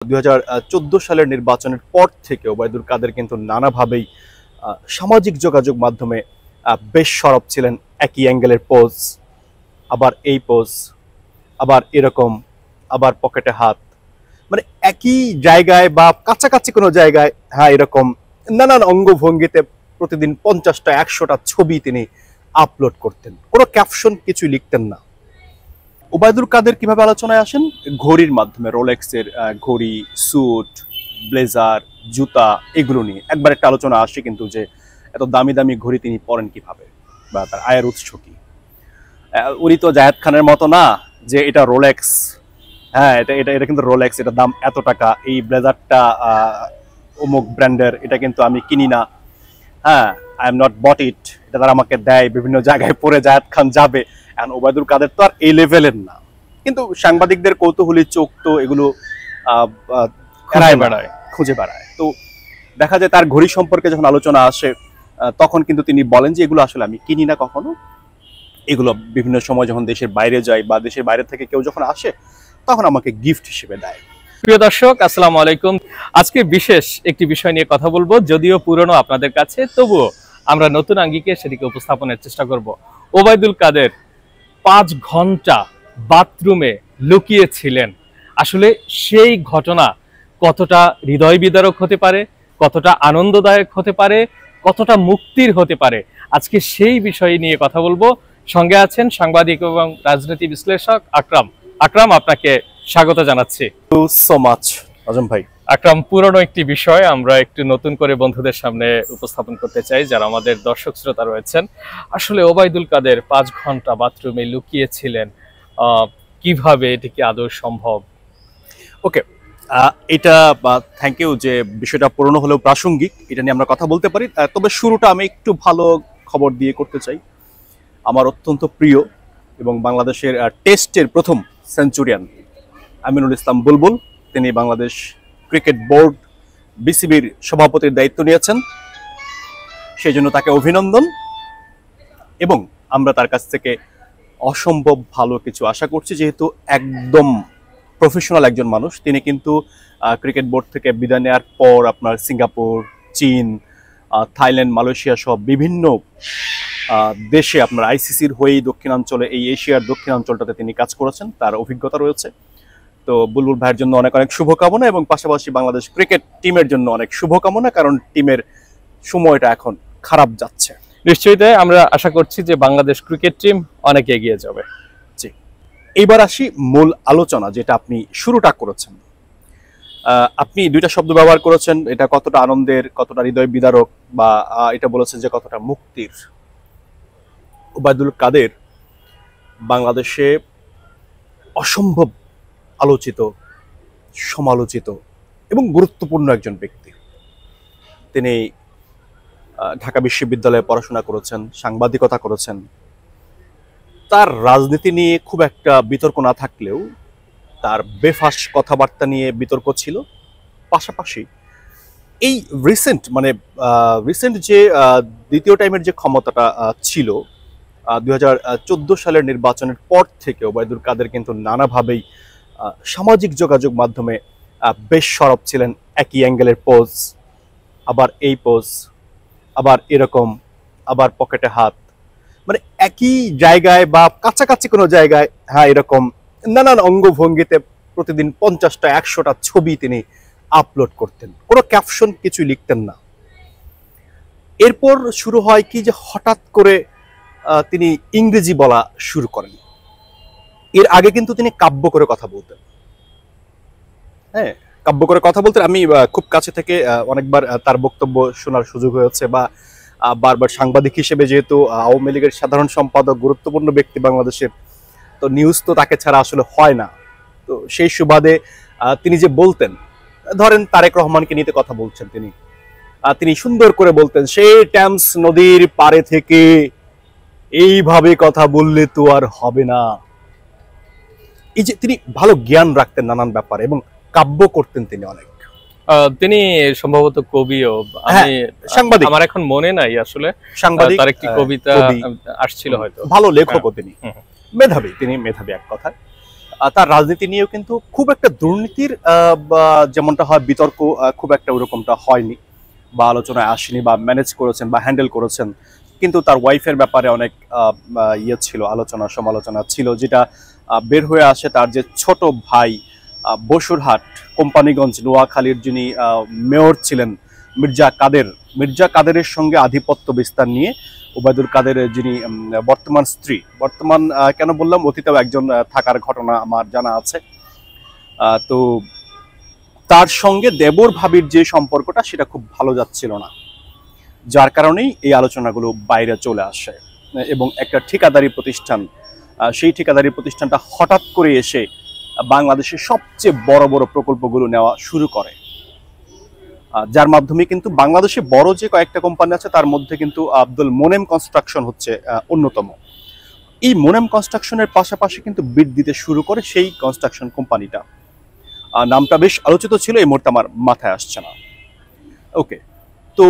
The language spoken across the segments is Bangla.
2014 সালের নির্বাচনের পর থেকে ওবায়দুল কাদের কিন্তু নানাভাবেই সামাজিক যোগাযোগ মাধ্যমে বেশ সরব ছিলেন। একই অ্যাঙ্গেলের পোজ, আবার এই পোজ, আবার এরকম, আবার পকেটে হাত, মানে একই জায়গায় বা কাছাকাছি কোনো জায়গায় এরকম নানান অঙ্গভঙ্গিতে প্রতিদিন 50টা 100টা ছবি তিনি আপলোড করতেন। কোনো ক্যাপশন কিছুই লিখতেন না। ওবায়দুল কাদের কিভাবে আলোচনায় আসেন? ঘড়ির মাধ্যমে, রোলেক্সের ঘড়ি, স্যুট, ব্লেজার, জুতা, এগুলো নিয়ে একবার একটা আলোচনা আসে কিন্তু, যে এত দামি দামি ঘড়ি তিনি পরেন কিভাবে বা তার আয়ের উৎস কি। উনি তো জায়েদ খানের মতো না যে এটা রোলেক্স, এটা এটা এটা কিন্তু রোলেক্স, এটা দাম এত টাকা, এই ব্লেজারটা অমুক ব্র্যান্ডের, এটা কিন্তু আমি কিনি না, আই এম নট বট ইট, এটা তারা আমাকে দেয়, বিভিন্ন জায়গায় পরে জায়েদ খান যাবে। এখন ওবায়দুল কাদের তো আর এই লেভেলের না, কিন্তু সাংবাদিকদের কৌতূহলী চোখ তো এগুলো খুঁজে বেড়ায়। তো দেখা যায় তার ঘড়ি সম্পর্কে যখন আলোচনা আসে তখন কিন্তু তিনি বলেন যে এগুলো আসলে আমি কিনি না কখনো, এগুলো বিভিন্ন সময় যখন দেশের বাইরে যাই বা দেশের বাইরে থেকে কেউ যখন আসে তখন আমাকে গিফট হিসেবে দেয়। প্রিয় দর্শক, আসসালামু আলাইকুম। আজকে বিশেষ একটি বিষয় নিয়ে কথা বলবো, যদিও পুরনো আপনাদের কাছে, তবুও আমরা নতুন আঙ্গিকে সেটিকে উপস্থাপনের চেষ্টা করব। ওবায়দুল কাদের 5 ঘন্টা বাথরুমে লুকিয়েছিলেন। আসলে সেই ঘটনা কতটা হৃদয় বিদারক হতে পারে, কতটা আনন্দদায়ক হতে পারে, কতটা মুক্তির হতে পারে, আজকে সেই বিষয় নিয়ে কথা বলবো। সঙ্গে আছেন সাংবাদিক এবং রাজনীতি বিশ্লেষক আকরাম। আকরাম, আপনাকে স্বাগত জানাচ্ছি। সো মাচ আজম ভাই। আকরাম, পুরনো একটি বিষয় আমরা একটু নতুন করে বন্ধুদের সামনে উপস্থাপন করতে চাই, যারা আমাদের দর্শক শ্রোতা রয়েছেন। আসলে ওবায়দুল কাদের 5 ঘন্টা বাথরুমে লুকিয়েছিলেন, কিভাবে এটি কি আদৌ সম্ভব? ওকে, এটা থ্যাংক ইউ যে বিষয়টা পুরনো হলেও প্রাসঙ্গিক, এটা নিয়ে আমরা কথা বলতে পারি। তবে শুরুটা আমি একটু ভালো খবর দিয়ে করতে চাই। আমার অত্যন্ত প্রিয় এবং বাংলাদেশের টেস্টের প্রথম সেঞ্চুরিয়ান আমিনুল ইসলাম বুলবুল, তিনি বাংলাদেশ ক্রিকেট বোর্ড বিসিবির সভাপতির দায়িত্ব নিয়েছেন, সেই জন্য তাকে অভিনন্দন। এবং আমরা তার কাছ থেকে অসম্ভব ভালো কিছু আশা করছি, যেহেতু একদম প্রফেশনাল একজন মানুষ। তিনি কিন্তু ক্রিকেট বোর্ড থেকে বিদায় নেওয়ার পর আপনার সিঙ্গাপুর, চীন, থাইল্যান্ড, মালয়েশিয়া সহ বিভিন্ন দেশে আপনার আইসিসির হয়েই দক্ষিণাঞ্চলে, এই এশিয়ার দক্ষিণাঞ্চলটাতে তিনি কাজ করেছেন, তার অভিজ্ঞতা রয়েছে। তো বুলবুল ভাইয়ের জন্য অনেক অনেক শুভকামনা, এবং পাশাপাশি বাংলাদেশ ক্রিকেট টিমের জন্য অনেক শুভকামনা, কারণ টিমের সময়টা এখন খারাপ যাচ্ছে। নিশ্চয়ই তাই, আমরা আশা করছি যে বাংলাদেশ ক্রিকেট টিম অনেক এগিয়ে যাবে। জি, এইবার আসি মূল আলোচনা, যেটা আপনি শুরুটা করেছেন। আপনি দুইটা শব্দ ব্যবহার করেছেন, এটা কতটা আনন্দের, কতটা হৃদয় বিদারক, বা এটা বলেছেন যে কতটা মুক্তির। ওবায়দুল কাদের বাংলাদেশে অসম্ভব আলোচিত, সমালোচিত এবং গুরুত্বপূর্ণ একজন ব্যক্তি। তিনি ঢাকা বিশ্ববিদ্যালয়ে পড়াশোনা করেছেন, সাংবাদিকতা করেছেন। তার রাজনীতি নিয়ে খুব একটা বিতর্ক না থাকলেও তার বেফাঁস কথাবার্তা নিয়ে বিতর্ক ছিল। পাশাপাশি এই রিসেন্ট যে দ্বিতীয় টাইমের যে ক্ষমতাটা ছিল 2014 সালের নির্বাচনের পর থেকে ওবায়দুল কাদের কিন্তু নানাভাবেই সামাজিক যোগাযোগ মাধ্যমে বেশ সরব ছিলেন। একই অ্যাঙ্গেলের পোজ, আবার এই পোজ, আবার এরকম, আবার পকেটে হাত, মানে একই জায়গায় বা কাছাকাছি কোনো জায়গায় এরকম নানান অঙ্গভঙ্গিতে প্রতিদিন 50টা 100টা ছবি তিনি আপলোড করতেন। কোনো ক্যাপশন কিছুই লিখতেন না। এরপর শুরু হয় কি, যে হঠাৎ করে তিনি ইংরেজি বলা শুরু করেন। এর আগে কিন্তু তিনি কাব্য করে কথা বলতেন। কাব্য করে কথা বলতেন। আমি খুব কাছে থেকে অনেকবার তার বক্তব্য শোনার সুযোগ হয়েছে, বা বারবার সাংবাদিক হিসেবে, যেহেতু আওয়ামী লীগের সাধারণ সম্পাদক, গুরুত্বপূর্ণ ব্যক্তি বাংলাদেশের, তো নিউজ তো তাকে ছাড়া আসলে হয় না। তো সেই সুবাদে তিনি যে বলতেন, ধরেন তারেক রহমানকে নিতে কথা বলছেন, তিনি সুন্দর করে বলতেন, সেই ট্যামস নদীর পারে থেকে এইভাবে কথা বললে তো আর হবে না। এই যে তিনি ভালো জ্ঞান রাখতেন নানান ব্যাপারে, এবং কাব্য করতেন তিনি অনেক। তিনি সম্ভবত কবিও, আমি সাংবাদিক, আমার এখন মনে নাই আসলে সাংবাদিক, তার একটি কবিতা আসছিল হয়তো। ভালো লেখকও তিনি, মেধাবী, তিনি মেধাবী এক কথা। তার রাজনীতি নিয়েও কিন্তু খুব একটা দুর্নীতির যেমনটা হয় বিতর্ক খুব একটা ওরকমটা হয়নি বা আলোচনায় আসেনি বা ম্যানেজ করেছেন বা হ্যান্ডেল করেছেন। কিন্তু তার ওয়াইফের ব্যাপারে অনেক ইয়ে ছিল, আলোচনা সমালোচনা ছিল, যেটা বের হয়ে আসে তার যে ছোট ভাই বসুরহাট কোম্পানিগঞ্জ নোয়াখালীর যিনি মেয়র ছিলেন মির্জা কাদেরের সঙ্গে আধিপত্য বিস্তার নিয়ে ওবায়দুল কাদেরের যিনি বর্তমান স্ত্রী, বর্তমান কেন বললাম, অতীতেও একজন থাকার ঘটনা আমার জানা আছে। তো তার সঙ্গে দেবর ভাবির যে সম্পর্কটা সেটা খুব ভালো যাচ্ছিল না, যার কারণেই এই আলোচনাগুলো বাইরে চলে আসে এবং একটা ঠিকাদারি প্রতিষ্ঠান, সেই ঠিকাদারি প্রতিষ্ঠানটা হঠাৎ করে এসে বাংলাদেশের সবচেয়ে বড় বড় প্রকল্পগুলো নেওয়া শুরু করে, যার মাধ্যমে কিন্তু বাংলাদেশে বড় যে কয়েকটা কোম্পানি আছে তার মধ্যে কিন্তু আব্দুল মোনেম কনস্ট্রাকশন হচ্ছে অন্যতম। এই মোনেম কনস্ট্রাকশনের পাশাপাশি কিন্তু বিড দিতে শুরু করে সেই কনস্ট্রাকশন কোম্পানিটা, নামটা বেশ আলোচিত ছিল, এই মুহূর্তে আমার মাথায় আসছে না। ওকে, তো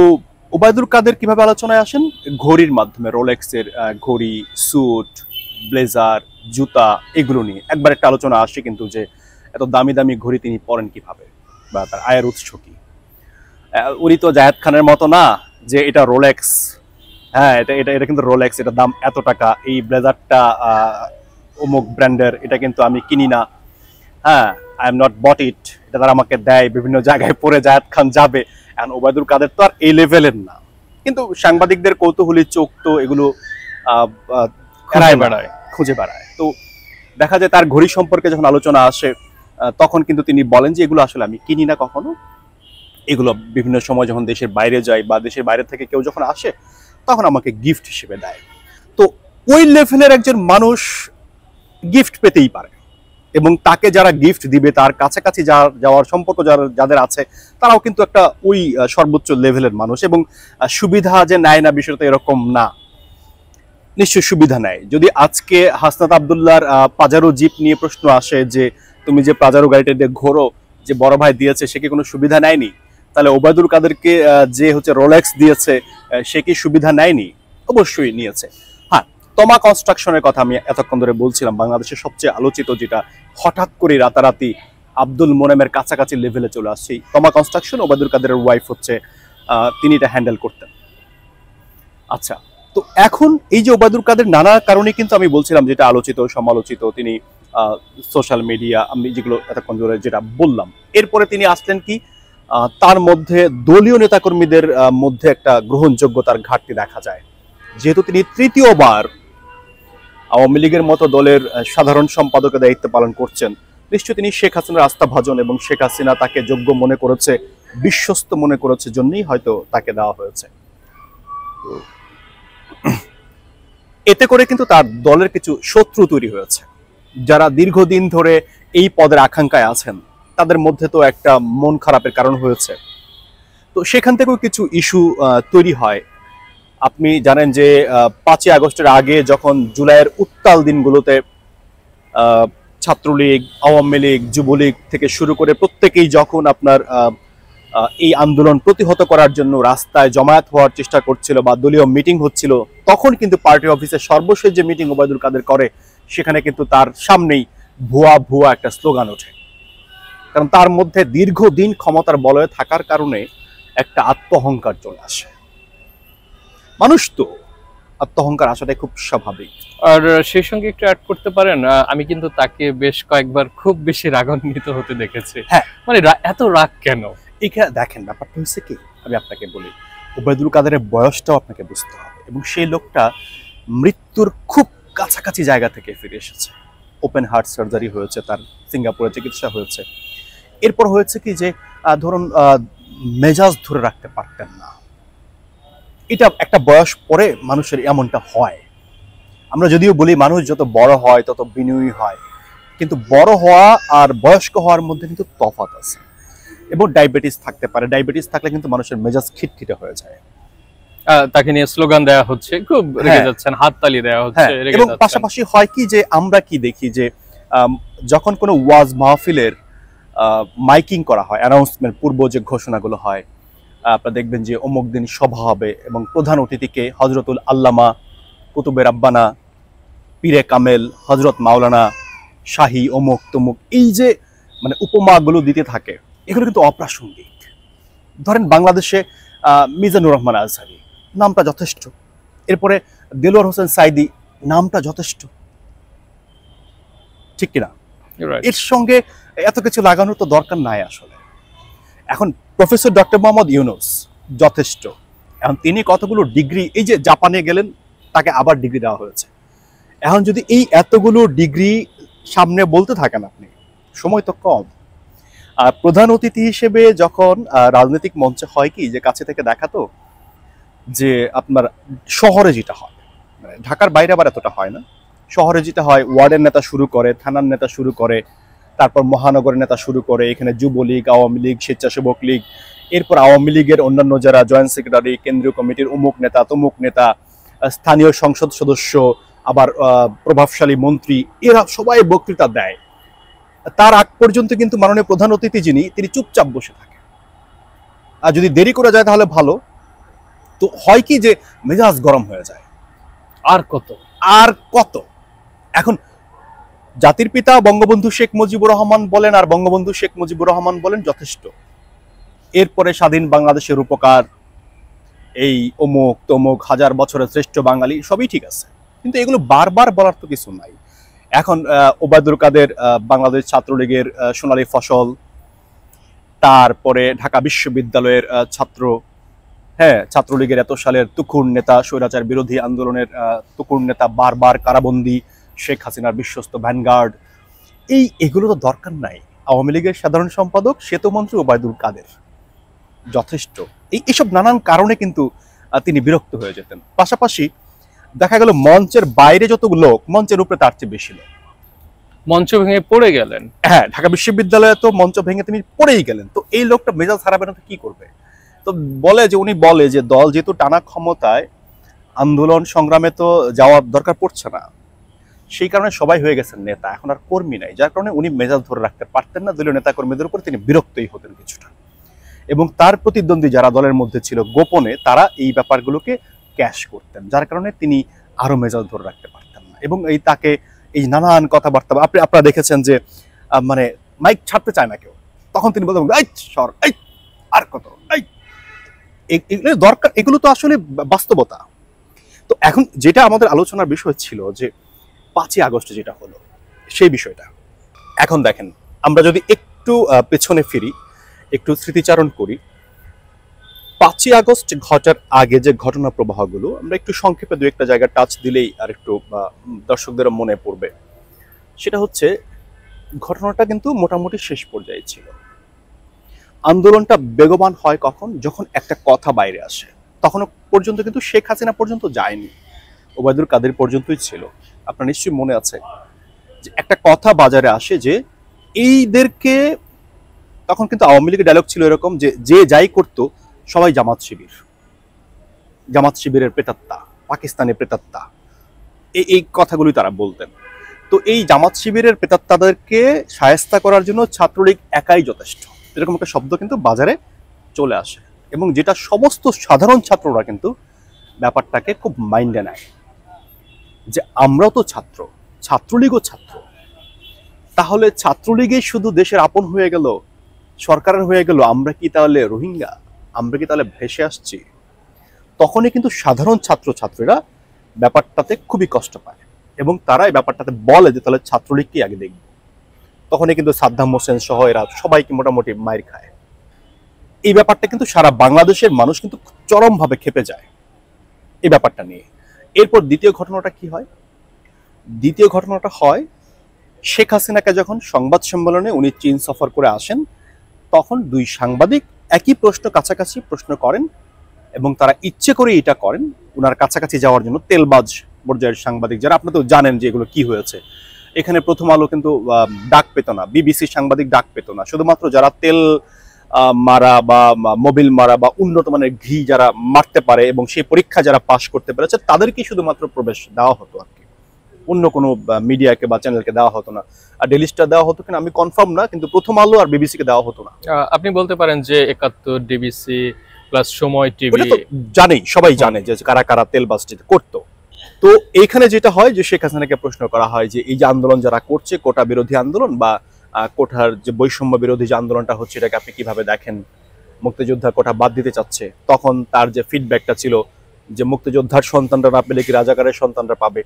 ওবায়দুল কাদের কিভাবে আলোচনায় আসেন? ঘড়ির মাধ্যমে, রোলেক্সের ঘড়ি, স্যুট, ব্লেজার, জুতা, এগুলো নিয়ে একবার একটা আলোচনা আসে কিন্তু, যে এত দামি দামি ঘড়ি তিনি পরেন কিভাবে বা তার আয়ের উৎস কি। উনি তো জায়েদ খানের মতো না যে এটা রোলেক্স, হ্যাঁ এটা এটা এটা কিন্তু রোলেক্স, এটা দাম এত টাকা, এই ব্লেজারটা অমুক ব্র্যান্ডের, এটা কিন্তু আমি কিনি না, হ্যাঁ আই এম নট বট ইট, এটা তারা আমাকে দেয়, বিভিন্ন জায়গায় পরে জায়েদ খান যাবে। এখন ওবায়দুল কাদের তো আর এই লেভেলের না, কিন্তু সাংবাদিকদের কৌতূহলী চোখ তো এগুলো খুঁজে বেড়ায়। তো দেখা যায় তার ঘড়ি সম্পর্কে যখন আলোচনা আসে তখন কিন্তু তিনি বলেন যে এগুলো আসলে আমি কিনি না কখনো, এগুলো বিভিন্ন সময় যখন দেশের বাইরে যাই বা দেশের বাইরে থেকে কেউ যখন আসে তখন আমাকে গিফট হিসেবে দেয়। তো ওই লেভেলের একজন মানুষ গিফট পেতেই পারে, এবং তাকে যারা গিফট দিবে তার কাছাকাছি যাওয়ার সম্পর্ক যাদের আছে তারাও কিন্তু একটা ওই সর্বোচ্চ লেভেলের মানুষ, এবং সুবিধা যে নেয় না বিষয়টা এরকম না, নিশ্চয়ই সুবিধা নেয়। যদি আজকে হাসনাত আবদুল্লাহর পাজারো জিপ নিয়ে প্রশ্ন আসে যে তুমি যে পাজারো গাড়িটা দিয়ে ঘোরো, যে বড় ভাই দিয়েছে সে কি কোনো সুবিধা নেয়নি, তাহলে ওবায়দুল কাদেরকে যে হচ্ছে রোলেক্স দিয়েছে সে কি সুবিধা নেয়নি? অবশ্যই নিয়েছে। হ্যাঁ, তমা কনস্ট্রাকশনের কথা আমি এতক্ষণ ধরে বলছিলাম, বাংলাদেশের সবচেয়ে আলোচিত, যেটা হঠাৎ করে রাতারাতি আব্দুল মোনেমের কাছাকাছি লেভেলে চলে আসছে। তমা কনস্ট্রাকশন, ওবায়দুল কাদেরের ওয়াইফ হচ্ছে তিনি এটা হ্যান্ডেল করতেন। আচ্ছা, তো এখন এই যে ওবায়দুল কাদের নানা কারণে কিন্তু আমি বলছিলাম যেটা আলোচিত সমালোচিত, তিনি সোশ্যাল মিডিয়া, আমি যেগুলো এতক্ষণ ধরে যেটা বললাম, এরপরে তিনি আসলেন কি তার মধ্যে দলীয় নেতাকর্মীদের মধ্যে একটা গ্রহণযোগ্যতার ঘাটতি দেখা যায়, যেহেতু তিনি তৃতীয়বার আওয়ামী লীগের মতো দলের সাধারণ সম্পাদকের দায়িত্ব পালন করছেন। নিশ্চয়ই তিনি শেখ হাসিনার আস্থাভাজন এবং শেখ হাসিনা তাকে যোগ্য মনে করেছে, বিশ্বস্ত মনে করেছে, জন্যই হয়তো তাকে দেওয়া হয়েছে। এতে করে কিন্তু তার দলের কিছু শত্রু তৈরি হয়েছে, যারা দীর্ঘদিন ধরে এই পদের আকাঙ্ক্ষায় আছেন তাদের মধ্যে তো একটা মন খারাপের কারণ হয়েছে। তো সেখান থেকেও কিছু ইস্যু তৈরি হয়। আপনি জানেন যে 5ই আগস্টের আগে যখন জুলাইয়ের উত্তাল দিনগুলোতে ছাত্রলীগ, আওয়ামী লীগ, যুবলীগ থেকে শুরু করে প্রত্যেকেই যখন আপনার এই আন্দোলন প্রতিহত করার জন্য রাস্তায় জমায়েত হওয়ার চেষ্টা করছিল বা দলীয় মিটিং হচ্ছিল, তখন কিন্তু পার্টি অফিসের সর্বশেষ যে মিটিং ওবায়দুল কাদের করে সেখানে কিন্তু তার সামনেই ভুয়া ভুয়া একটা স্লোগান ওঠে, কারণ তার মধ্যে দীর্ঘদিন ক্ষমতার বলয়ে থাকার কারণে একটা আত্মহংকার চলে আসে। মানুষ তো আত্মহংকার আসাটাই খুব স্বাভাবিক। আর সেই সঙ্গে একটু অ্যাড করতে পারেন, আমি কিন্তু তাকে বেশ কয়েকবার খুব বেশি রাগান্বিত হতে দেখেছি। হ্যাঁ, মানে এত রাগ কেন? এখানে দেখেন ব্যাপারটা হচ্ছে কি, আমি আপনাকে বলি, ওবায়দুল কাদেরের বয়সটাও আপনাকে বুঝতে হবে, এবং সেই লোকটা মৃত্যুর খুব কাছাকাছি জায়গা থেকে ফিরে এসেছে। ওপেন হার্ট সার্জারি হয়েছে তার, সিঙ্গাপুরে চিকিৎসা হয়েছে। এরপর হয়েছে কি যে ধরুন মেজাজ ধরে রাখতে পারতেন না, এটা একটা বয়স পরে মানুষের এমনটা হয়। আমরা যদিও বলি মানুষ যত বড় হয় তত বিনয়ী হয়, কিন্তু বড় হওয়া আর বয়স্ক হওয়ার মধ্যে কিন্তু তফাৎ আছে। এবং ডায়াবেটিস থাকতে পারে, ডায়াবেটিস থাকলে কিন্তু মানুষের মেজাজ খিটখিটে হয়ে যায়। তাকে নিয়ে স্লোগান দেওয়া হচ্ছে, খুব রেগে যাচ্ছেন, হাততালি দেওয়া হচ্ছে, এবং পাশাপাশি হয় কি যে আমরা কি দেখি যে যখন কোনো ওয়াজ মাহফিলের মাইকিং করা হয়, অ্যানাউন্সমেন্ট পূর্ব যে ঘোষণাগুলো হয়, আপনারা দেখবেন যে অমুক দিন সভা হবে এবং প্রধান অতিথিকে হজরতুল আল্লামা কুতুবে রাব্বানা পীরে কামেল হজরত মাওলানা শাহী অমুক তমুক, এই যে মানে উপমাগুলো দিতে থাকে, এগুলো কিন্তু অপ্রাসঙ্গিক। ধরেন বাংলাদেশে মিজানুর রহমান আজহারি নামটা যথেষ্ট, এরপরে দেলোয়ার হোসেন সাইদি নামটা যথেষ্ট, ঠিক কিনা? Right. এর সঙ্গে এত কিছু লাগানোর তো দরকার নাই আসলে। এখন প্রফেসর ডক্টর মোহাম্মদ ইউনূস যথেষ্ট। এখন তিনি কতগুলো ডিগ্রি, এই যে জাপানে গেলেন তাকে আবার ডিগ্রি দেওয়া হয়েছে, এখন যদি এই এতগুলো ডিগ্রি সামনে বলতে থাকেন আপনি, সময় তো কম। আর প্রধান অতিথি হিসেবে যখন রাজনৈতিক মঞ্চে হয় কি যে কাছে থেকে দেখাতো যে আপনার শহরে যেটা হয়, মানে ঢাকার বাইরে আবার এতটা হয় না, শহরে যেটা হয় ওয়ার্ডের নেতা শুরু করে, থানার নেতা শুরু করে, তারপর মহানগরের নেতা শুরু করে, এখানে যুবলীগ, আওয়ামী লীগ, স্বেচ্ছাসেবক লীগ, এরপর আওয়ামী লীগের অন্যান্য যারা জয়েন্ট সেক্রেটারি, কেন্দ্রীয় কমিটির অমুক নেতা তমুক নেতা, স্থানীয় সংসদ সদস্য, আবার প্রভাবশালী মন্ত্রী, এরা সবাই বক্তৃতা দেয়। তার আগ পর্যন্ত কিন্তু মাননীয় প্রধান অতিথি যিনি, তিনি চুপচাপ বসে থাকেন। আর যদি দেরি করে যায় তাহলে ভালো, তো হয় কি যে মেজাজ গরম হয়ে যায়। আর কত আর কত, এখন জাতির পিতা বঙ্গবন্ধু শেখ মুজিবুর রহমান বলেন আর বঙ্গবন্ধু শেখ মুজিবুর রহমান বলেন যথেষ্ট, এরপরে স্বাধীন বাংলাদেশের উপকার, এই অমুক তমুক, হাজার বছরের শ্রেষ্ঠ বাঙালি, সবই ঠিক আছে, কিন্তু এগুলো বারবার বলার তো কিছু নাই। এখন ওবায়দুল কাদের বাংলাদেশ ছাত্রলীগের সোনালী ফসল, তারপরে ঢাকা বিশ্ববিদ্যালয়ের ছাত্র, হ্যাঁ ছাত্রলীগের এত সালের তুখুর নেতা, স্বৈরাচার বিরোধী আন্দোলনের তুখুর নেতা, বারবার কারাবন্দী, শেখ হাসিনার বিশ্বস্ত ভ্যানগার্ড, এগুলো তো দরকার নাই। আওয়ামী লীগের সাধারণ সম্পাদক সেতুমন্ত্রী ওবায়দুল কাদের যথেষ্ট। এইসব নানান কারণে কিন্তু তিনি বিরক্ত হয়ে যেতেন। পাশাপাশি দেখা গেল মঞ্চের বাইরে যত লোক, মঞ্চের উপরে তার চেয়ে বেশি লোক। মঞ্চ ভেঙে পড়ে গেলেন, হ্যাঁ ঢাকা বিশ্ববিদ্যালয়ে তো মঞ্চ ভেঙে তিনি পড়েই গেলেন, তো এই লোকটা মেজাজ হারাবে না তো কি করবে? তো উনি বলে যে দল যেহেতু টানা ক্ষমতায়, আন্দোলন সংগ্রামে তো যাওয়ার দরকার পড়ছে না, সেই কারণে সবাই হয়ে গেছেন নেতা, এখন আর কর্মী নাই, যার কারণে উনি মেজাজ ধরে রাখতে পারতেন না। দলীয় নেতা কর্মীদের উপর তিনি বিরক্তই হতেন কিছুটা, এবং তার প্রতিদ্বন্দ্বী যারা দলের মধ্যে ছিল গোপনে, তারা এই ব্যাপারগুলোকে ক্যাশ করতেন, যার কারণে তিনি আরো মেজাজ ধরে রাখতে পারতেন না। এবং তাকে এই নানান কথাবার্তা, আপনারা দেখেছেন যে মানে মাইক ছাড়তে চায় না কেউ, তখন তিনি বলতেন এই সর, এই আর কত, এই এগুলো দরকার, এগুলো তো আসলে বাস্তবতা। তো এখন যেটা আমাদের আলোচনার বিষয় ছিল যে 5ই আগস্টে যেটা হলো সেই বিষয়টা, এখন দেখেন আমরা যদি একটু পেছনে ফিরি, একটু স্মৃতিচারণ করি, 5ই আগস্ট ঘটার আগে যে ঘটনা প্রবাহগুলো আমরা একটু সংক্ষেপে দু একটা জায়গায় টাচ দিলেই আর একটু দর্শকদের মনে পড়বে। সেটা হচ্ছে ঘটনাটা কিন্তু মোটামুটি শেষ পর্যায়ে ছিল। আন্দোলনটা বেগবান হয় কখন? যখন একটা কথা বাইরে আসে, তখনও পর্যন্ত কিন্তু শেখ হাসিনা পর্যন্ত যায়নি, ওবায়দুল কাদের পর্যন্তই ছিল। আপনার নিশ্চয়ই মনে আছে যে একটা কথা বাজারে আসে যে এইদেরকে, তখন কিন্তু আওয়ামী লীগের ডায়লগ ছিল এরকম যে যে যাই করতো সবাই জামাত শিবির, জামাত শিবিরের প্রেতাত্মা, পাকিস্তানের প্রেতাত্মা, এই কথাগুলি তারা বলতেন। তো এই জামাত শিবিরের প্রেতাত্মাদেরকে শায়েস্তা করার জন্য ছাত্রলীগ একাই যথেষ্ট, এরকম একটা শব্দ কিন্তু বাজারে চলে আসে, এবং যেটা সমস্ত সাধারণ ছাত্ররা কিন্তু ব্যাপারটাকে খুব মাইন্ডে নেয় যে আমরাও তো ছাত্র, ছাত্রলীগও ছাত্র, তাহলে ছাত্রলীগই শুধু দেশের আপন হয়ে গেল, সরকারের হয়ে গেল, আমরা কি তাহলে রোহিঙ্গা, আমরা কি তাহলে ভেসে আসছি? তখনই কিন্তু সাধারণ ছাত্রছাত্রীরা ব্যাপারটাতে খুবই কষ্ট পায়, এবং তারা এই ব্যাপারটাতে বলে যে তাহলে ছাত্রলীগকেই আগে দেখব। তখনই কিন্তু সাদ্দাম হোসেন সহ এরা সবাইকে মোটামুটি মাইর খায়। এই ব্যাপারটা কিন্তু সারা বাংলাদেশের মানুষ কিন্তু চরমভাবে ক্ষেপে যায় এই ব্যাপারটা নিয়ে। এরপর দ্বিতীয় ঘটনাটা কি হয়? দ্বিতীয় ঘটনাটা হয় শেখ হাসিনাকে যখন সংবাদ সম্মেলনে উনি চীন সফর করে আসেন, তখন দুই সাংবাদিক একই প্রশ্ন কাছাকাছি প্রশ্ন করেন, এবং তারা ইচ্ছে করে এটা করেন ওনার কাছাকাছি যাওয়ার জন্য। তেলবাজ পর্যায়ের সাংবাদিক যারা, আপনি তো জানেন যে এগুলো কি হয়েছে। এখানে প্রথম আলো কিন্তু ডাক পেত না, বিবিসি সাংবাদিক ডাক পেত না, শুধুমাত্র যারা তেল মারা বা মোবিল মারা বা উন্নত মানের ঘি যারা মারতে পারে এবং সেই পরীক্ষা যারা পাশ করতে পেরেছে তাদেরকে শুধুমাত্র প্রবেশ দেওয়া হতো আর কি, অন্য কোনো মিডিয়াকে বা চ্যানেলকে দেওয়া হতো না। আর ডেইলি স্টার দেওয়া হতো কিনা আমি কনফার্ম না, কিন্তু প্রথম আলো আর বিবিসিকে দেওয়া হতো না। আপনি বলতে পারেন যে 71, ডিবিসি প্লাস সময় টিভি, জানেই, সবাই জানে যে কারা কারা তেলবাজ করতো। তো এইখানে যেটা হয় যে শেখ হাসিনাকে প্রশ্ন করা হয় যে এই যে আন্দোলন যারা করছে, কোটা বিরোধী আন্দোলন বা কোটার যে বৈষম্য বিরোধী যে আন্দোলনটা হচ্ছে, এটাকে আপনি কিভাবে দেখেন? মুক্তিযোদ্ধা কোটা বাদ দিতে চাচ্ছে। তখন তার যে ফিডব্যাকটা ছিল যে মুক্তিযোদ্ধার সন্তানরা না পেলে কি রাজাকারের সন্তানরা পাবে,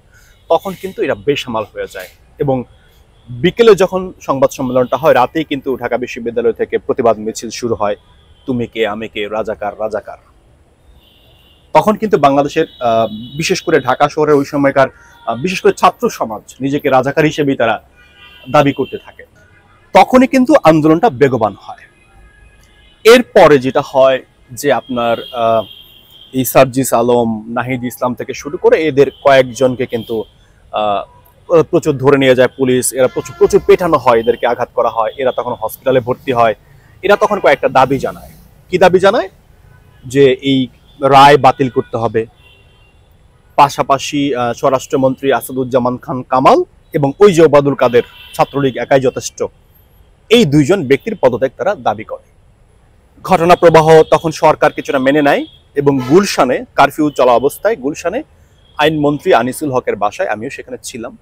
তখন কিন্তু এটা বেসামাল হয়ে যায়। এবং বিকেলে যখন সংবাদ সম্মেলনটা হয়, রাতেই কিন্তু ঢাকা বিশ্ববিদ্যালয় থেকে প্রতিবাদ মিছিল শুরু হয়, তুমি কে আমি কে, রাজাকার রাজাকার। তখন কিন্তু বাংলাদেশের বিশেষ করে ঢাকা শহরের ওই সময়কার বিশেষ করে ছাত্র সমাজ নিজেকে রাজাকার হিসেবেই তারা দাবি করতে থাকে। তখনই কিন্তু আন্দোলনটা বেগবান হয়। এরপরে যেটা হয় যে আপনার এই সার্জিস আলম, নাহিদ ইসলাম থেকে শুরু করে এদের কয়েকজনকে কিন্তু প্রচুর ধরে নিয়ে যায় পুলিশ। এরা প্রচুর প্রচুর পেটানো হয়, এদেরকে আঘাত করা হয়। এরা তখন হসপিটালে ভর্তি হয়। এরা তখন কয়েকটা দাবি জানায়। কি দাবি জানায়? যে এই রায় বাতিল করতে হবে, পাশাপাশি স্বরাষ্ট্রমন্ত্রী আসাদুজ্জামান খান কামাল এবং ওই যে ওবায়দুল কাদের, ছাত্রলীগ একাই যথেষ্ট, এই দুইজন ব্যক্তির পদত্যাগ তারা দাবি করে। ঘটনা প্রবাহ তখন সরকার কিছুটা মেনে নেয় এবং গুলশানে কারফিউ চলা অবস্থায় গুলশানে আইনমন্ত্রী আনিসুল হকের বাসায়, আমিও সেখানে ছিলাম,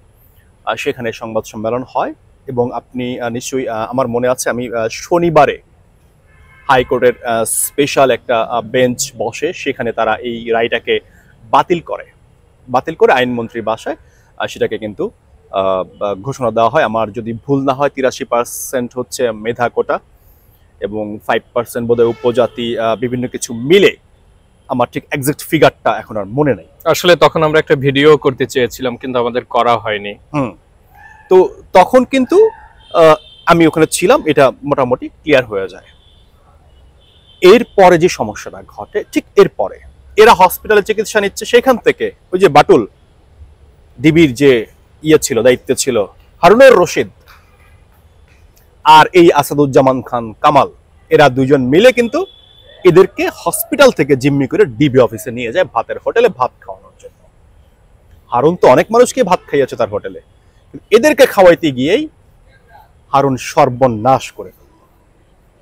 সেখানে সংবাদ সম্মেলন হয়। এবং আপনি নিশ্চয়ই, আমার মনে আছে, আমি শনিবারে হাইকোর্টের স্পেশাল একটা বেঞ্চ বসে, সেখানে তারা এই রায়টাকে বাতিল করে আইনমন্ত্রীর বাসায় সেটাকে কিন্তু ঘোষণা দেওয়া হয়। আমার যদি ভুল না হয় 83% হচ্ছে মেধা কোটা এবং 5% বোধহয় উপজাতি, বিভিন্ন কিছু মিলে। আমার ঠিক এক্সাক্ট ফিগারটা এখন আর মনে নেই। আসলে তখন আমরা একটা ভিডিও করতে চেয়েছিলাম, কিন্তু আমাদের করা হয়নি। তো তখন কিন্তু আমি ওখানে ছিলাম, এটা মোটামুটি ক্লিয়ার হয়ে যায়। এরপরে যে সমস্যাটা ঘটে, ঠিক এরপরে এরা হসপিটালে চিকিৎসা নিচ্ছে, সেখান থেকে ওই যে বাটুল ডিবির যে ছিল, দায়িত্বে ছিল হারুনুর রশিদ আর এই আসাদুজ্জামান খান কামাল, এরা দুজন মিলে কিন্তু এদেরকে হসপিটাল থেকে জিম্মি করে ডিবি অফিসে নিয়ে যায় ভাতের হোটেলে ভাত খাওয়ানোর জন্য। হারুন তো অনেক মানুষকে ভাত খাইয়েছে তার হোটেলে, এদেরকে খাওয়াইতে গিয়েই হারুন সর্বনাশ করে ফেলল।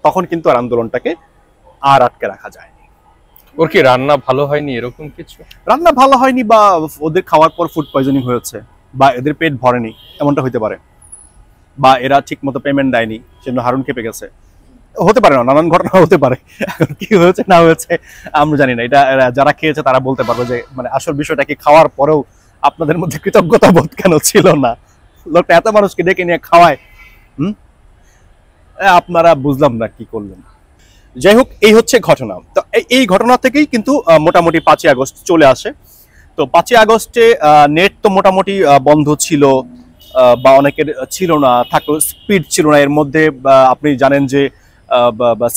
তখন কিন্তু আর আন্দোলনটাকে আর আটকে রাখা যায়নি। ওর কি রান্না ভালো হয়নি এরকম কিছু? রান্না ভালো হয়নি, বা ওদের খাওয়ার পর ফুড পয়জনিং হয়েছে, বা এদের পেট ভরেনি, এমনটা হইতে পারে, বা এরা ঠিক মতো পেমেন্ট দেয়নি, সেজন্য হারুন খেপে গেছে। হতে পারে না, নানান ঘটনা হতে পারে। এখন কি হয়েছে না হয়েছে আমরা জানি না, এটা যারা খেয়েছে তারা বলতে পারবে যে মানে আসল বিষয়টা কি। খাওয়ার পরেও আপনাদের মধ্যে কৃতজ্ঞতা বোধ কেন ছিল না? লোকটা এত মানুষকে ডেকে নিয়ে খাওয়ায়, আপনারা বুঝলাম না কি করলেন। যাই হোক, এই হচ্ছে ঘটনা। তো এই ঘটনা থেকেই কিন্তু মোটামুটি 5ই আগস্ট চলে আসে। তো 5ই আগস্টে নেট তো মোটামুটি বন্ধ ছিল, বা অনেকের ছিল না, থাকলেও স্পিড ছিল না। এর মধ্যে আপনি জানেন যে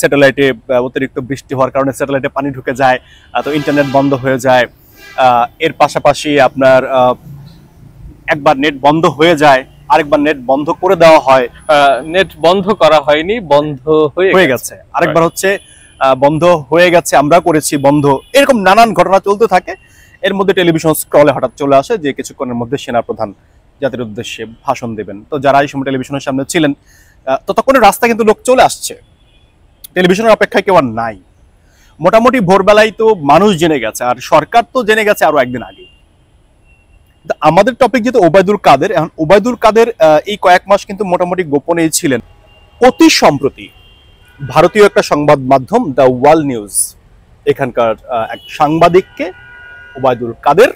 স্যাটেলাইটে অতিরিক্ত বৃষ্টি হওয়ার কারণে স্যাটেলাইটে পানি ঢুকে যায়, তো ইন্টারনেট বন্ধ হয়ে যায়। এর পাশাপাশি আপনার একবার নেট বন্ধ হয়ে যায়, আরেকবার নেট বন্ধ করে দেওয়া হয়। নেট বন্ধ করা হয়নি, বন্ধ হয়ে গেছে। আরেকবার হচ্ছে বন্ধ হয়ে গেছে, আমরা করেছি বন্ধ। এরকম নানান ঘটনা চলতে থাকে। এর মধ্যে টেলিভিশন স্ক্রলে হঠাৎ চলে আসে যে কিছুক্ষণের মধ্যে সেনাপ্রধান জাতির উদ্দেশ্যে ভাষণ দেবেন। তো যারা এই সময় টেলিভিশনের সামনে ছিলেন, ততক্ষণে রাস্তা কিন্তু লোক চলে আসছে, টেলিভিশনের অপেক্ষায় কেউ আর নাই। মোটামুটি ভোরবেলায় তো মানুষ জেনে গেছে, আর সরকার তো জেনে গেছে আরো একদিন আগে। আমাদের টপিক যেহেতু ওবায়দুল কাদের, এখন ওবায়দুল কাদের এই কয়েক মাস কিন্তু মোটামুটি গোপনেই ছিলেন। অতি সম্প্রতি ভারতীয় একটা সংবাদ মাধ্যম দ্য ওয়ার্ল্ড নিউজ, এখানকার এক সাংবাদিককে ওবায়দুল কাদের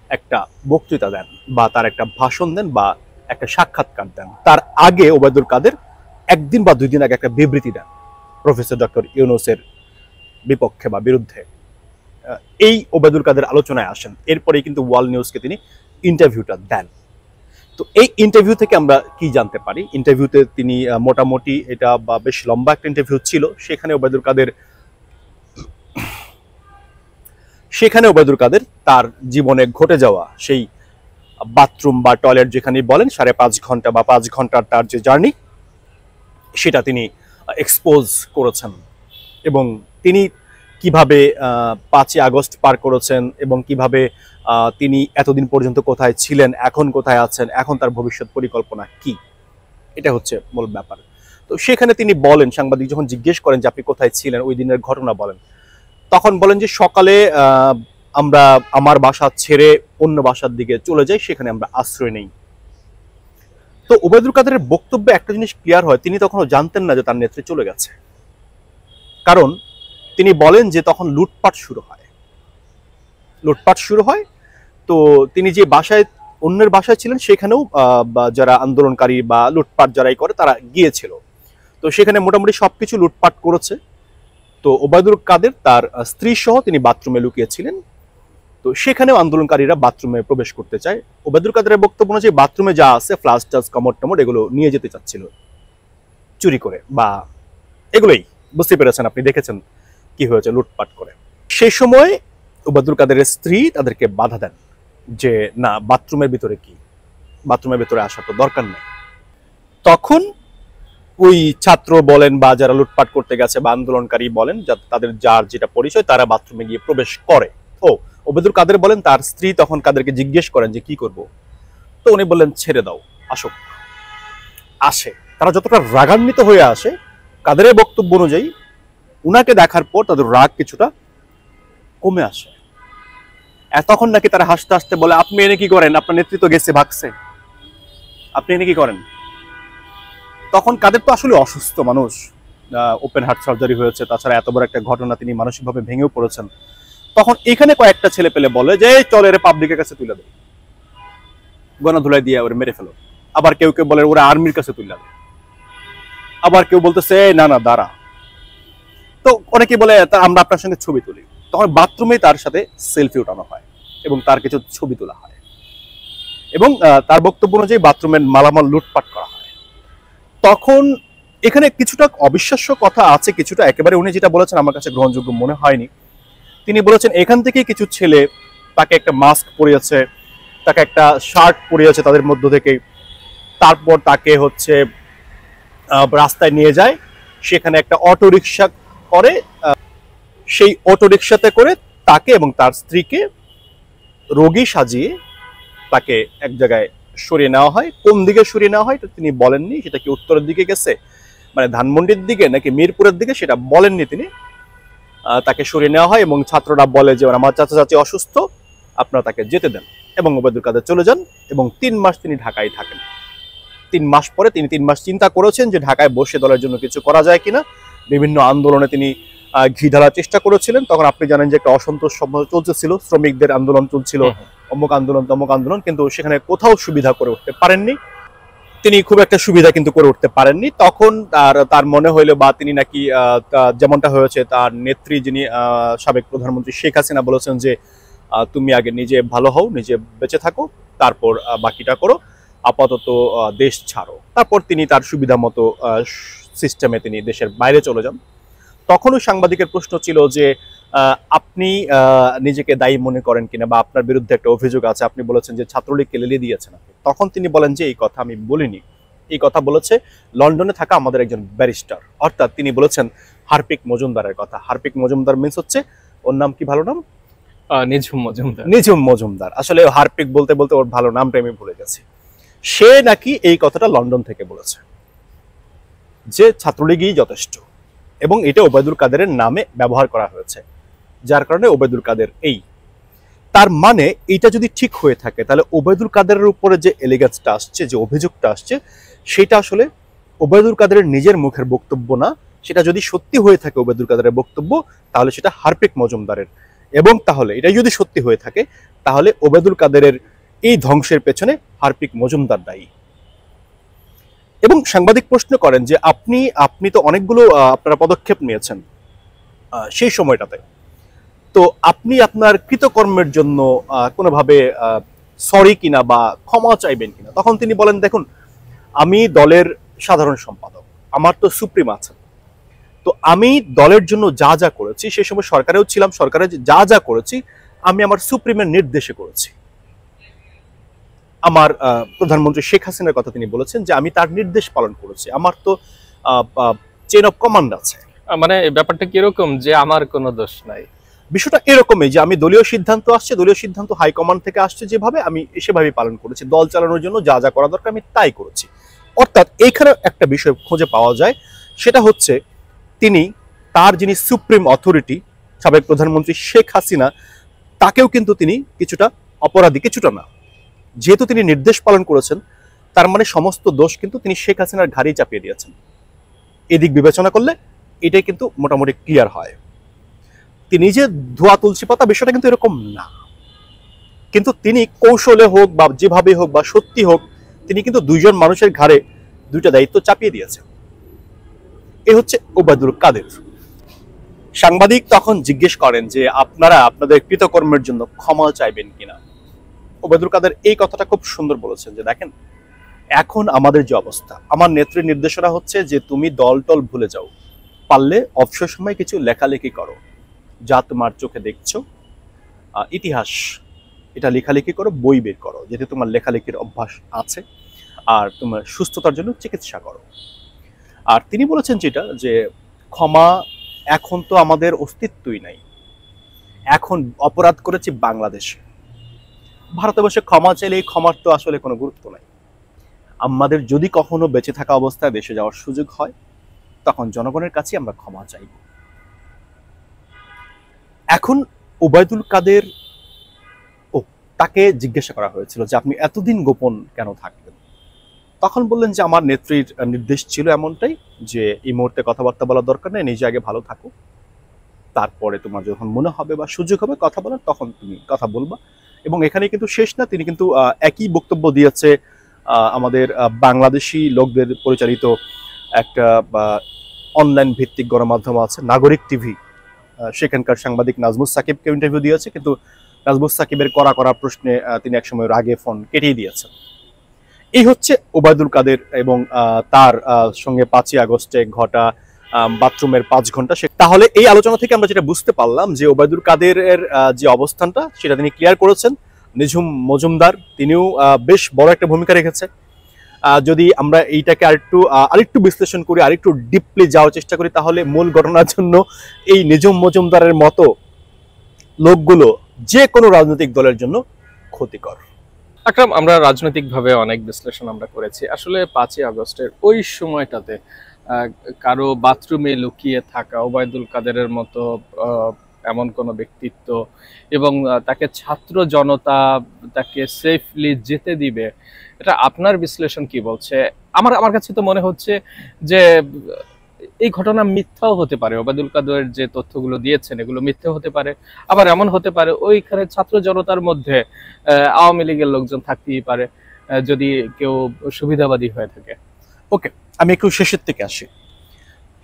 একটা বক্তৃতা দেন, বা তার একটা ভাষণ দেন, বা একটা সাক্ষাৎকার দেন। তার আগে ওবায়দুল কাদের একদিন বা 2 দিন আগে একটা বিবৃতি দেন প্রফেসর ডক্টর ইউনূসের বিপক্ষে বা বিরুদ্ধে। এই ওবায়দুল কাদের আলোচনায় আসেন। এরপরেই কিন্তু ওয়ার্ল্ড নিউজকে তিনি ইন্টারভিউটা দেন। তো এই ইন্টারভিউ থেকে আমরা কি জানতে পারি? ইন্টারভিউতে তিনি মোটামুটি, এটা বা বেশ লম্বা একটা ইন্টারভিউ ছিল, সেখানে ওবায়দুল কাদের তার জীবনে ঘটে যাওয়া সেই বাথরুম বা টয়লেট যেখানেই বলেন 5.5 ঘন্টা বা 5 ঘন্টার তার যে জার্নি, সেটা তিনি এক্সপোজ করেছেন। এবং তিনি কিভাবে 5ই আগস্ট পার করেছেন, এবং কিভাবে তিনি এতদিন পর্যন্ত কোথায় ছিলেন, এখন কোথায় আছেন, এখন তার ভবিষ্যৎ পরিকল্পনা কি, এটা হচ্ছে মূল ব্যাপার। তো সেখানে তিনি বলেন, সাংবাদিক যখন জিজ্ঞেস করেন যে আপনি কোথায় ছিলেন, ওই দিনের ঘটনা বলেন, তখন বলেন যে সকালে আমরা আমার বাসা ছেড়ে অন্য বাসার দিকে চলে যাই, সেখানে আমরা আশ্রয় নেই। তো ওবায়দুল কাদেরের বক্তব্যে একটা জিনিস ক্লিয়ার হয়, তিনি তখনও জানতেন না যে তার নেত্রী চলে গেছে। কারণ তিনি বলেন যে তখন লুটপাট শুরু হয়। তো তিনি যে বাসায়, অন্যের বাসায় ছিলেন, সেখানেও যারা আন্দোলনকারী বা লুটপাট যারাই করে তারা গিয়েছিল। তো সেখানে মোটামুটি সবকিছু লুটপাট করেছে। তো ওবায়দুল কাদের তার স্ত্রী সহ তিনি বাথরুমে লুকিয়েছিলেন। তো সেখানেও আন্দোলনকারীরা বাথরুমে প্রবেশ করতে চায়। ওবায়দুল কাদেরের বক্তব্য অনুযায়ী বাথরুমে যা আছে, ফ্লাশ টাচ, কমোড টমোড, এগুলো নিয়ে যেতে চাচ্ছিল চুরি করে, বা এগুলোই বুঝতে পেরেছেন, আপনি দেখেছেন কি হয়েছে লুটপাট করে। সেই সময় ওবায়দুল কাদেরের স্ত্রী তাদেরকে বাধা দেন যে না, বাথরুমের ভিতরে কি, বাথরুমের ভিতরে আসা তো দরকার নেই। তখন ওই ছাত্র বলেন বা যারা লুটপাট করতে গেছে বা আন্দোলনকারী বলেন, তাদের যার যেটা পরিচয়, তারা বাথরুমে গিয়ে প্রবেশ করে। ওবায়দুল কাদের বলেন তার স্ত্রী তখন কাদেরকে জিজ্ঞেস করেন যে কি করব। তো উনি বললেন ছেড়ে দাও, আসে। তারা যতটা রাগান্বিত হয়ে আসে, কাদেরের বক্তব্য অনুযায়ী উনাকে দেখার পর তাদের রাগ কিছুটা কমে আসে। তখন নাকি তারা হাসতে হাসতে বলে, আপনি এনে কি করেন, আপনার নেতৃত্ব গেছে, ভাগছে, আপনি এনে কি করেন। তখন কাদের তো আসলে অসুস্থ মানুষ, ওপেন হার্ট সার্জারি হয়েছে, তাছাড়া এত বড় একটা ঘটনা, তিনি মানসিকভাবে ভেঙেও পড়েছেন। তখন এখানে কয়েকটা ছেলে পেলে বলে যে চল এর পাবলিকের কাছে তুলে দেয়, গণধুলাই দিয়ে ওরে মেরে ফেলো। আবার কেউ কেউ বলে ওরা আর্মির কাছে তুলে দেয়। আবার কেউ বলতেছে না না দাঁড়া। তো অনেকে বলে আমরা আপনার সঙ্গে ছবি তুলি। তখন বাথরুমে তার সাথে সেলফি উঠানো হয় এবং তার কিছু ছবি তোলা হয়, এবং তার বক্তব্য অনুযায়ী বাথরুমের মালামাল লুটপাট করা হয়। তখন এখানে কিছুটা অবিশ্বাস্য কথা আছে, কিছুটা একেবারে উনি যেটা বলেছেন আমার কাছে গ্রহণযোগ্য মনে হয়নি। তিনি বলেছেন এখান থেকে কিছু ছেলে তাকে একটা মাস্ক পরিয়েছে, তাকে একটা শার্ট পরিয়েছে তাদের মধ্য থেকে, তারপর তাকে হচ্ছে রাস্তায় নিয়ে যায়, সেখানে একটা অটো রিক্সা করে, সেই অটো রিক্সাতে করে তাকে এবং তার স্ত্রীকে রোগী সাজিয়ে তাকে এক জায়গায় সরিয়ে নেওয়া হয়। কোন দিকে সরিয়ে নেওয়া হয় তিনি বলেননি, সেটা কি উত্তরের দিকে গেছে, মানে ধানমন্ডির দিকে নাকি মিরপুরের দিকে, সেটা বলেননি তিনি। তাকে সরিয়ে নেওয়া হয় এবং ছাত্ররা বলে যে আমার চাচা চাচি অসুস্থ, আপনারা তাকে যেতে দেন, এবং ওবায়দুল কাদের চলে যান। এবং 3 মাস তিনি ঢাকায় থাকেন। 3 মাস পরে তিনি 3 মাস চিন্তা করেছেন যে ঢাকায় বসে দলের জন্য কিছু করা যায় কিনা। বিভিন্ন আন্দোলনে তিনি ঘি ঢালার চেষ্টা করেছিলেন। তখন আপনি জানেন যে একটা অসন্তোষ চলতেছিল, শ্রমিকদের আন্দোলন চলছিল, অমুক আন্দোলন তমুক আন্দোলন, কিন্তু সেখানে কোথাও সুবিধা করে উঠতে পারেননি তিনি, খুব একটা সুবিধা কিন্তু করে উঠতে পারেননি। তখন তার মনে হইলো, বা তিনি নাকি যেমনটা হয়েছে, তার নেত্রী যিনি সাবেক প্রধানমন্ত্রী শেখ হাসিনা বলেছেন যে তুমি আগে নিজে ভালো হও, নিজে বেঁচে থাকো, তারপর বাকিটা করো, আপাতত দেশ ছাড়ো। তারপর তিনি তার সুবিধা মতো সিস্টেমে তিনি দেশের বাইরে চলে যান। তখনও সাংবাদিকের প্রশ্ন ছিল যে আপনি নিজেকে দায়ী মনে করেন কিনা, বা আপনার বিরুদ্ধে একটা অভিযোগ আছে, আপনি বলেছেন যে ছাত্রলীগকে লেলিয়ে দিয়েছেন। তখন তিনি বলেন যে এই কথা আমি বলিনি, এই কথা বলেছে লন্ডনে থাকা আমাদের একজন ব্যারিস্টার, অর্থাৎ তিনি বলেছেন হার্পিক মজুমদারের কথা। হার্পিক মজুমদার মিন্স হচ্ছে, ওর নাম কি, ভালো নাম নিঝুম মজুমদার। আসলে হার্পিক বলতে বলতে ওর ভালো নামটা আমি ভুলে গেছি। সে নাকি এই কথাটা লন্ডন থেকে বলেছে যে ছাত্রলীগই যথেষ্ট, এবং এটা ওবায়দুল কাদেরের নামে ব্যবহার করা হয়েছে, যার কারণে ওবায়দুল কাদের এই। তার মানে এটা যদি ঠিক হয়ে থাকে, তাহলে ওবায়দুল কাদেরের উপরে যে এলিগেন্সটা আসছে, যে অভিযোগটা আসছে, সেটা আসলে ওবায়দুল কাদেরের নিজের মুখের বক্তব্য না। সেটা যদি সত্যি হয়ে থাকে ওবায়দুল কাদেরের বক্তব্য, তাহলে সেটা হার্পিক মজুমদারের। এবং তাহলে এটা যদি সত্যি হয়ে থাকে, তাহলে ওবায়দুল কাদেরের এই ধ্বংসের পেছনে হার্পিক মজুমদার দায়ী। এবং সাংবাদিক প্রশ্ন করেন যে আপনি তো অনেকগুলো আপনারা পদক্ষেপ নিয়েছেন সেই সময়টাতে, তো আপনি আপনার কৃতকর্মের জন্য কোনোভাবে সরি কিনা বা ক্ষমা চাইবেন কিনা। তখন তিনি বলেন, দেখুন আমি দলের সাধারণ সম্পাদক, আমার তো সুপ্রিম আছে, তো আমি দলের জন্য যা যা করেছি, সেই সময় সরকারেও ছিলাম, সরকারে যা যা করেছি আমি আমার সুপ্রিমের নির্দেশে করেছি। আমার প্রধানমন্ত্রী শেখ হাসিনার কথা তিনি বলেছেন যে আমি তার নির্দেশ পালন করেছি, আমার তো চেইন অফ কমান্ড আছে। মানে ব্যাপারটা কিরকম যে আমার কোনো দোষ নাই, বিষয়টা এরকমই যে আমি দলীয় সিদ্ধান্ত আসছে, দলীয় সিদ্ধান্ত হাইকমান্ড থেকে আসছে, যেভাবে আমি সেভাবেই পালন করেছি, দল চালানোর জন্য যা যা করা দরকার আমি তাই করেছি। অর্থাৎ এইখানে একটা বিষয় খুঁজে পাওয়া যায়, সেটা হচ্ছে তিনি তার যিনি সুপ্রিম অথরিটি সাবেক প্রধানমন্ত্রী শেখ হাসিনা, তাকেও কিন্তু তিনি কিছুটা অপরাধী, কিছুটা না, যেহেতু তিনি নির্দেশ পালন করেছেন, তার মানে সমস্ত দোষ কিন্তু তিনি শেখ হাসিনার ঘাড়েই চাপিয়ে দিয়েছেন। এদিক বিবেচনা করলে এটাই কিন্তু মোটামুটি ক্লিয়ার হয়। তিনি যে ধোয়া তুলসী পাতা বিষয়টা কিন্তু এরকম না, কিন্তু তিনি কৌশলে হোক বা যেভাবে হোক বা সত্যি হোক, তিনি কিন্তু দুইজন মানুষের ঘাড়ে দুইটা দায়িত্ব চাপিয়ে দিয়েছেন। এ হচ্ছে ওবায়দুল কাদের। সাংবাদিক তখন জিজ্ঞেস করেন যে আপনারা আপনাদের কৃতকর্মের জন্য ক্ষমা চাইবেন কিনা। ওবায়দুল কাদের এই কথাটা খুব সুন্দর বলেছেন যে দেখেন, এখন আমাদের যে অবস্থা, আমার নেত্রীর নির্দেশনা হচ্ছে যে তুমি দল টল ভুলে যাও, পারলে অবসর সময় কিছু লেখালেখি করো, যা তোমার চোখে দেখছো ইতিহাস, এটা লেখালেখি করো, বই বের করো, যেহেতু তোমার লেখালেখির অভ্যাস আছে, আর তোমার সুস্থতার জন্য চিকিৎসা করো। আর তিনি বলেছেন যেটা যে ক্ষমা এখন তো আমাদের অস্তিত্বই নাই, এখন অপরাধ করেছি বাংলাদেশে, ভারতে বসে ক্ষমা চাইলে এই ক্ষমার তো আসলে কোনো গুরুত্ব নাই। আমাদের যদি কখনো বেঁচে থাকা অবস্থায় দেশে যাওয়ার সুযোগ হয়, তখন জনগণের কাছে আমরা ক্ষমা চাইব। এখন ওবায়দুল কাদের তাকে জিজ্ঞাসা করা হয়েছিল যে আপনি এতদিন গোপন কেন থাকলেন, তখন বললেন যে আমার নেত্রীর নির্দেশ ছিল এমনটাই যে এই মুহূর্তে কথাবার্তা বলার দরকার নেই, নিজে আগে ভালো থাকো, তারপরে তোমার যখন মনে হবে বা সুযোগ হবে কথা বলার তখন তুমি কথা বলবা। এবং এখানে কিন্তু শেষ না, তিনি কিন্তু একই বক্তব্য দিয়েছে আমাদের বাংলাদেশি লোকদের পরিচালিত একটা অনলাইন ভিত্তিক গণমাধ্যম আছে নাগরিক টিভি, সেখানকার সাংবাদিক নাজমুস সাকিবকে ইন্টারভিউ দিয়েছে, কিন্তু নাজমুস সাকিবের করা প্রশ্নে তিনি একসময় রাগে ফোন কেটিয়ে দিয়েছেন। এই হচ্ছে ওবায়দুল কাদের এবং তার সঙ্গে 5ই আগস্টে ঘটা বাথরুমের 5 ঘন্টা। তাহলে এই আলোচনা থেকে আমরা যেটা বুঝতে পারলাম যে ওবায়দুল কাদেরের যে অবস্থানটা সেটা তিনি ক্লিয়ার করেছেন। নিঝুম মজুমদার তিনিও বেশ বড় একটা ভূমিকা রেখেছে। যদি আমরা এইটাকে আরেকটু বিশ্লেষণ করি, আরেকটু ডিপলি যাওয়ার চেষ্টা করি, তাহলে মূল ঘটনার জন্য এই নিঝুম মজুমদারের মতো লোকগুলো যে কোনো রাজনৈতিক দলের জন্য ক্ষতিকর। আকরাম, আমরা রাজনৈতিকভাবে অনেক বিশ্লেষণ আমরা করেছি। আসলে 5ই আগস্টের ওই সময়টাতে কারো বাথরুমে লুকিয়ে থাকা ওবায়দুল কাদেরের মতো এমন কোনো ব্যক্তিত্ব এবং তাকে ছাত্র জনতা তাকে সেফলি যেতে দিবে, এটা আপনার বিশ্লেষণ কি বলছে? আমার কাছে তো মনে হচ্ছে যে এই ঘটনা মিথ্যাও হতে পারে, ওবায়দুল কাদের যে তথ্যগুলো দিয়েছেন এগুলো মিথ্যা হতে পারে, আবার এমন হতে পারে ওইখানে ছাত্র জনতার মধ্যে আওয়ামী লীগের লোকজন থাকতেই পারে যদি কেউ সুবিধাবাদী হয়ে থাকে। ওকে, আমি একটু শেষের থেকে আসি।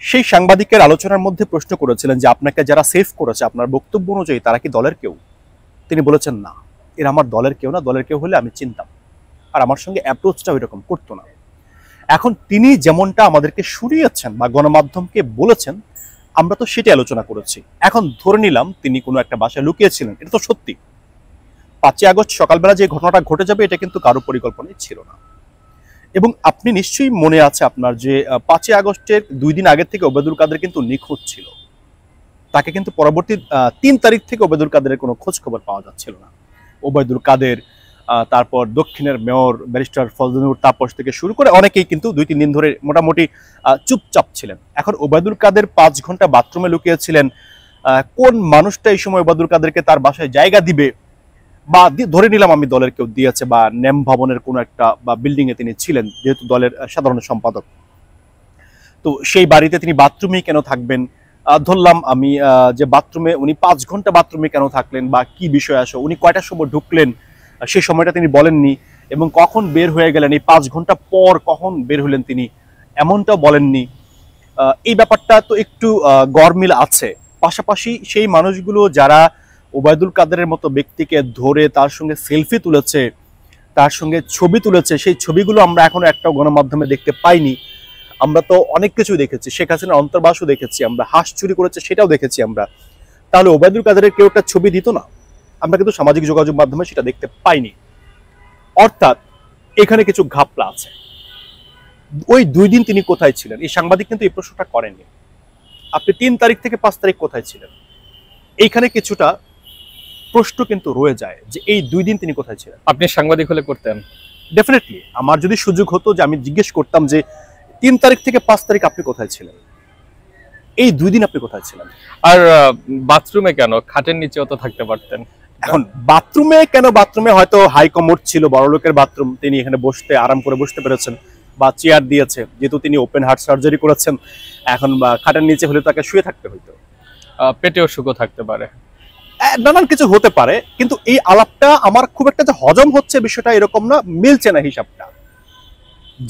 সেই সাংবাদিকের আলোচনার মধ্যে প্রশ্ন করেছিলেন যে আপনাকে যারা সেভ করেছে আপনার বক্তব্য অনুযায়ী তারা কি দলের কেউ? তিনি বলেছেন না, এরা আমার দলের কেউ না, দলের কেউ হলে আমি চিনতাম, আর আমার সঙ্গে অ্যাপ্রোচটা ওইরকম করতো না। এখন তিনি যেমনটা আমাদেরকে শুনিয়েছেন বা গণমাধ্যমকে বলেছেন, আমরা তো সেটাই আলোচনা করেছি। এখন ধরে নিলাম তিনি কোনো একটা বাসায় লুকিয়েছিলেন, এটা তো সত্যি। 5ই আগস্ট সকালবেলা যে ঘটনাটা ঘটে যাবে এটা কিন্তু কারো পরিকল্পনাই ছিল না। এবং আপনি নিশ্চয়ই মনে আছে আপনার যে 5ই আগস্টের 2 দিন আগের থেকে ওবায়দুল কাদের কিন্তু নিখোঁজ ছিল। তাকে কিন্তু পরবর্তী 3 তারিখ থেকে ওবায়দুল কাদেরের কোনো খোঁজ খবর পাওয়া যাচ্ছিল না। ওবায়দুল কাদের, তারপর দক্ষিণের মেয়র ব্যারিস্টার ফজলুর তাপস থেকে শুরু করে অনেকেই কিন্তু 2-3 দিন ধরে মোটামুটি চুপচাপ ছিলেন। এখন ওবায়দুল কাদের 5 ঘন্টা বাথরুমে লুকিয়েছিলেন, কোন মানুষটা এই সময় ওবায়দুল কাদেরকে তার বাসায় জায়গা দিবে, বা ধরে নিলাম আমি দলের কেউ দিয়েছে বা নেম ভবনের কোনো একটা বা বিল্ডিং এ তিনি ছিলেন যেহেতু দলের সাধারণ সম্পাদক, তো সেই বাড়িতে তিনি বাথরুমেই কেন থাকবেন? ধরলাম আমি যে বাথরুমে উনি 5 ঘন্টা বাথরুমে কেন থাকলেন বা কি বিষয় আসো, উনি কয়টার সময় ঢুকলেন সেই সময়টা তিনি বলেননি, এবং কখন বের হয়ে গেলেন, এই 5 ঘন্টা পর কখন বের হলেন তিনি এমনটাও বলেননি। এই ব্যাপারটা তো একটু গরমিল আছে। পাশাপাশি সেই মানুষগুলো যারা ওবায়দুল কাদেরের মতো ব্যক্তিকে ধরে তার সঙ্গে সেলফি তুলেছে, তার সঙ্গে ছবি তুলেছে, সেই ছবিগুলো আমরা এখনো একটা গণমাধ্যমে দেখতে পাইনি। আমরা তো অনেক কিছু দেখেছি, শেখ হাসিনার অন্তর্বাসও দেখেছি আমরা, হাঁস চুরি করেছে সেটাও দেখেছি আমরা। তাহলে ওবায়দুল কাদেরের কেউ একটা ছবি দিত না? আমরা কিন্তু সামাজিক যোগাযোগ মাধ্যমে সেটা দেখতে পাইনি। অর্থাৎ এখানে কিছু ঘাপলা আছে। ওই 2 দিন তিনি কোথায় ছিলেন? এই সাংবাদিক কিন্তু এই প্রশ্নটা করেননি। আপনি 3 তারিখ থেকে 5 তারিখ কোথায় ছিলেন? এইখানে কিছুটা প্রশ্ন কিন্তু রয়ে যায় যে এই 2 দিন তিনি কোথায় ছিলেন। আপনি সাংবাদিক হলে করতেন? ডেফিনেটলি আমার যদি সুযোগ হতো যে আমি জিজ্ঞেস করতাম যে 3 তারিখ থেকে 5 তারিখ আপনি কোথায় ছিলেন, এই 2 দিন আপনি কোথায় ছিলেন? আর বাথরুমে কেন? খাটের নিচেও তো থাকতে পারতেন। এখন বাথরুমে হয়তো হাই কমোড ছিল, বড় লোকের বাথরুম, তিনি এখানে বসতে আরাম করে বসতে পেরেছেন, বা চেয়ার দিয়েছে, যেহেতু তিনি ওপেন হার্ট সার্জারি করেছেন, এখন বা খাটের নিচে হলে তাকে শুয়ে থাকতে হইতো, পেটেও সুখও থাকতে পারে, নানান কিছু হতে পারে। কিন্তু এই আলাপটা আমার খুব একটা যে হজম হচ্ছে বিষয়টা এরকম না, মিলছে না হিসাবটা।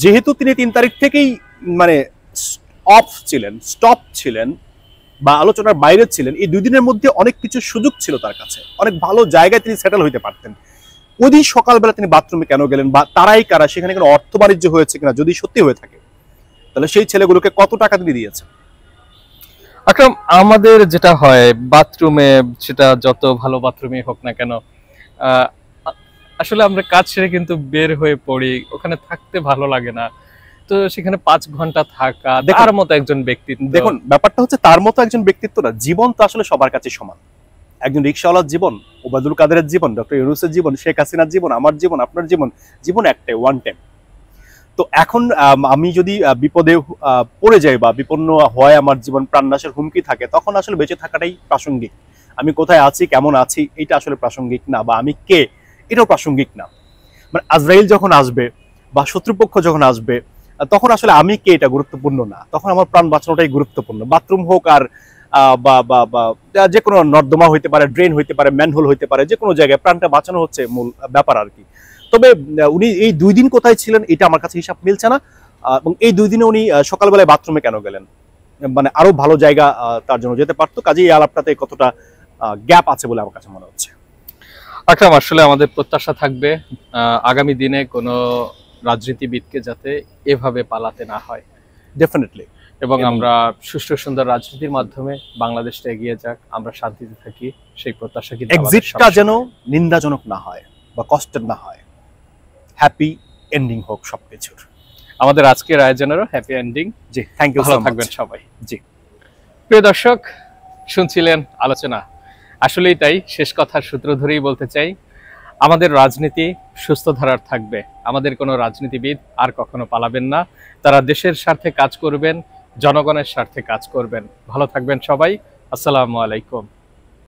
যেহেতু তিনি 3 তারিখ থেকেই মানে স্টপ ছিলেন বা আলোচনার বাইরে ছিলেন, এই 2 দিনের মধ্যে অনেক কিছু সুযোগ ছিল তার কাছে, অনেক ভালো জায়গায় তিনি সেটেল হইতে পারতেন। ওই দিন সকালবেলা তিনি বাথরুমে কেন গেলেন, বা তারাই কারা, সেখানে কোনো অর্থ বাণিজ্য হয়েছে কিনা, যদি সত্যি হয়ে থাকে তাহলে সেই ছেলেগুলোকে কত টাকা তিনি দিয়েছেন? আকরাম, আমাদের যেটা হয় বাথরুমে, সেটা যত ভালো বাথরুমই হোক না কেন, আহ, আসলে আমরা কাজ সেরে কিন্তু বের হয়ে পড়ি, ওখানে থাকতে ভালো লাগে না। তো সেখানে 5 ঘন্টা থাকা, তার মতো একজন ব্যক্তিত্ব। দেখুন, ব্যাপারটা হচ্ছে তার মতো একজন ব্যক্তিত্ব না, জীবন তো আসলে সবার কাছে সমান। একজন রিকশাওয়ালার জীবন, ওবায়দুল কাদেরের জীবন, ডক্টর ইউনূসের জীবন, শেখ হাসিনার জীবন, আমার জীবন, আপনার জীবন, জীবন একটাই, ওয়ান টাইম। তো এখন আমি যদি বিপদে পড়ে যাই বা বিপন্ন হয়, আমার জীবন প্রাণনাশের হুমকি থাকে, তখন আসলে বেঁচে থাকাটাই প্রাসঙ্গিক। আমি কোথায় আছি, কেমন আছি, এটা আসলে প্রাসঙ্গিক না, বা আমি কে, এটাও প্রাসঙ্গিক না। মানে আজরাইল যখন আসবে বা শত্রুপক্ষ যখন আসবে, তখন আসলে আমি কে এটা গুরুত্বপূর্ণ না, তখন আমার প্রাণ বাঁচানোটাই গুরুত্বপূর্ণ। বাথরুম হোক আর বা বা বা যে কোনো নর্দমা হইতে পারে, ড্রেন হইতে পারে, ম্যানহোল হইতে পারে, যে কোনো জায়গায় প্রাণটা বাঁচানো হচ্ছে মূল ব্যাপার আর কি। তবে উনি এই 2 দিন কোথায় ছিলেন এটা আমার কাছে হিসাব মিলছে না। এবং এই 2 দিনে উনি সকালবেলায় বাথরুমে কেন গেলেন, মানে আরো ভালো জায়গা তার জন্য যেতে পারতো। কাজে এই আলাপটাতে কতটা গ্যাপ আছে বলে আমার কাছে মনে হচ্ছে। আকরাম, আসলে আমাদের প্রত্যাশা থাকবে আগামী দিনে কোনো রাজনীতিবিদকে যাতে এভাবে পালাতে না হয়, ডেফিনেটলি, এবং আমরা সুষ্ঠু সুন্দর রাজনীতির মাধ্যমে বাংলাদেশটা এগিয়ে যাক, আমরা শান্তিতে থাকি, সেই প্রত্যাশা কিন্তু এক্সিটটা যেন নিন্দাজনক না হয় বা কষ্টের না হয়, হ্যাপি এন্ডিং হোক সবকিছুর। আমাদের আজকের আয়োজনেরও হ্যাপি এন্ডিং। জি, থ্যাংক ইউ, ভালো থাকবেন সবাই। জি, প্রিয় দর্শক, শুনছিলেন আলোচনা। আসলেই তাই, শেষ কথার সূত্র ধরেই বলতে চাই, আমাদের রাজনীতি সুস্থ ধারার থাকবে। আমাদের কোনো রাজনীতিবিদ আর কখনো পালাবেন না, তারা দেশের স্বার্থে কাজ করবেন, জনগণের স্বার্থে কাজ করবেন। ভালো থাকবেন সবাই। আসসালামু আলাইকুম।